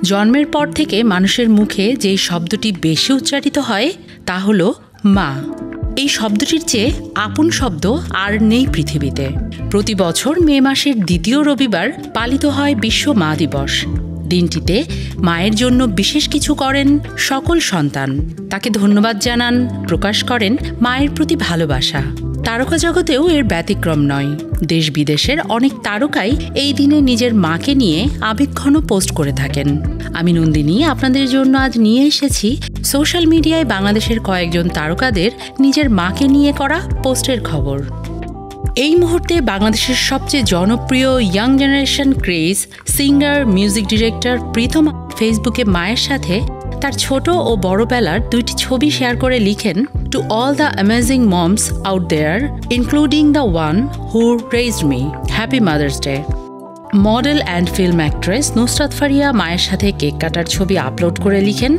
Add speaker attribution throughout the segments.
Speaker 1: জন্মের পর থেকে মানুষের মুখে যেই শব্দটি বেশি উচ্চারিত হয় তা হলো মা। এই শব্দটির চেয়ে আপন শব্দ আর নেই পৃথিবীতে। প্রতি বছর মে মাসের দ্বিতীয় রবিবার পালিত হয় বিশ্ব মা দিবস। দিনটিতে মায়ের জন্য বিশেষ কিছু করেন সকল সন্তান, তাকে ধন্যবাদ জানান, প্রকাশ করেন মায়ের প্রতি ভালোবাসা। তারকা জগতেও এর ব্যতিক্রম নয়। দেশ বিদেশের অনেক তারকাই এই দিনে নিজের মাকে নিয়ে আবেগঘন পোস্ট করে থাকেন। আমি নন্দিনী আপনাদের জন্য আজ নিয়ে এসেছি সোশ্যাল মিডিয়ায় বাংলাদেশের কয়েকজন তারকাদের নিজের মাকে নিয়ে করা পোস্টের খবর। এই মুহূর্তে বাংলাদেশের সবচেয়ে জনপ্রিয় young generation craze singer, music director Pritam ফেসবুকে মায়ের সাথে তার ছোট ও বড়বেলার দুইটি ছবি শেয়ার করে লিখেন, to all the amazing moms out there including the one who raised me, happy mother's day. Model and film actress Nusrat Faria মায়ের সাথে কেক কাটার ছবি আপলোড করে লিখেন,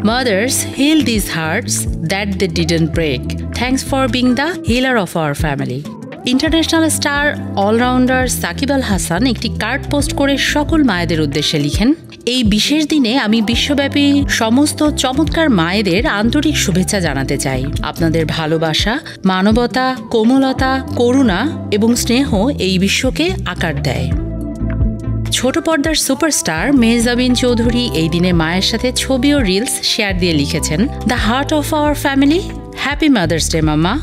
Speaker 1: mothers heal this hearts that they didn't break, thanks for being the healer of our family. International star allrounder Shakib Al Hasan একটি card post করে সকল মায়েদের উদ্দেশ্যে লিখেন, এই বিশেষ দিনে আমি বিশ্বব্যাপী সমস্ত চমৎকার মায়েদের আন্তরিক শুভেচ্ছা জানাতে চাই। আপনাদের ভালোবাসা, মানবতা, কোমলতা, করুণা এবং স্নেহ এই বিশ্বকে আকার দেয়। ছোট পর্দার সুপারস্টার মেহজাবিন চৌধুরী এই দিনে মায়ের সাথে ছবি ও রিলস শেয়ার দিয়ে লিখেছেন, the heart of our family, happy mother's day মামা।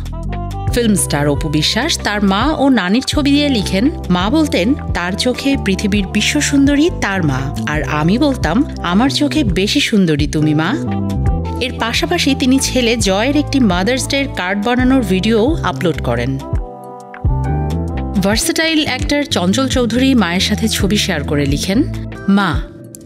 Speaker 1: ফিল্ম স্টার অপু বিশ্বাস তার মা ও নানির ছবি দিয়ে লিখেন, মা বলতেন তার চোখে পৃথিবীর বিশ্ব সুন্দরী তার মা, আর আমি বলতাম আমার চোখে বেশি সুন্দরী তুমি মা। এর পাশাপাশি তিনি ছেলে জয়ের একটি মাদার্স ডে কার্ড বানানোর ভিডিও আপলোড করেন। ভার্সেটাইল অ্যাক্টর চঞ্চল চৌধুরী মায়ের সাথে ছবি শেয়ার করে লিখেন, মা,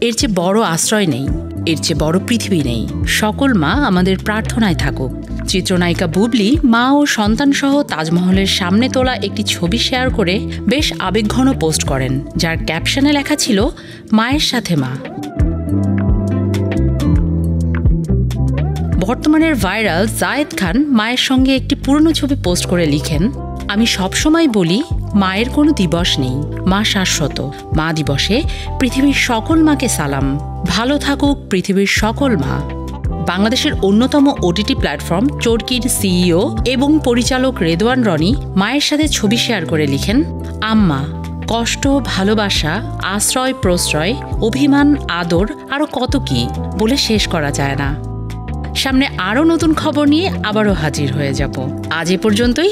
Speaker 1: এর চেয়ে বড় আশ্রয় নেই, এর চেয়ে বড় পৃথিবী নেই, সকল মা আমাদের প্রার্থনায় থাকুক। চিত্রনায়িকা বুবলি মা ও সন্তানসহ তাজমহলের সামনে তোলা একটি ছবি শেয়ার করে বেশ আবেগঘন পোস্ট করেন, যার ক্যাপশনে লেখা ছিল, মায়ের সাথে মা। বর্তমানের ভাইরাল জায়েদ খান মায়ের সঙ্গে একটি পুরনো ছবি পোস্ট করে লিখেন, আমি সবসময় বলি মায়ের কোনো দিবস নেই, মা শাশ্বত। মা দিবসে পৃথিবীর সকল মাকে সালাম, ভালো থাকুক পৃথিবীর সকল মা। বাংলাদেশের অন্যতম ওটিটি প্ল্যাটফর্ম চরকির সিইও এবং পরিচালক রেদওয়ান রনি মায়ের সাথে ছবি শেয়ার করে লিখেন, আম্মা, কষ্ট, ভালোবাসা, আশ্রয়, প্রশ্রয়, অভিমান, আদর, আরও কত কি বলে শেষ করা যায় না। সামনে আরও নতুন খবর নিয়ে আবারও হাজির হয়ে যাব। আজ এ পর্যন্তই।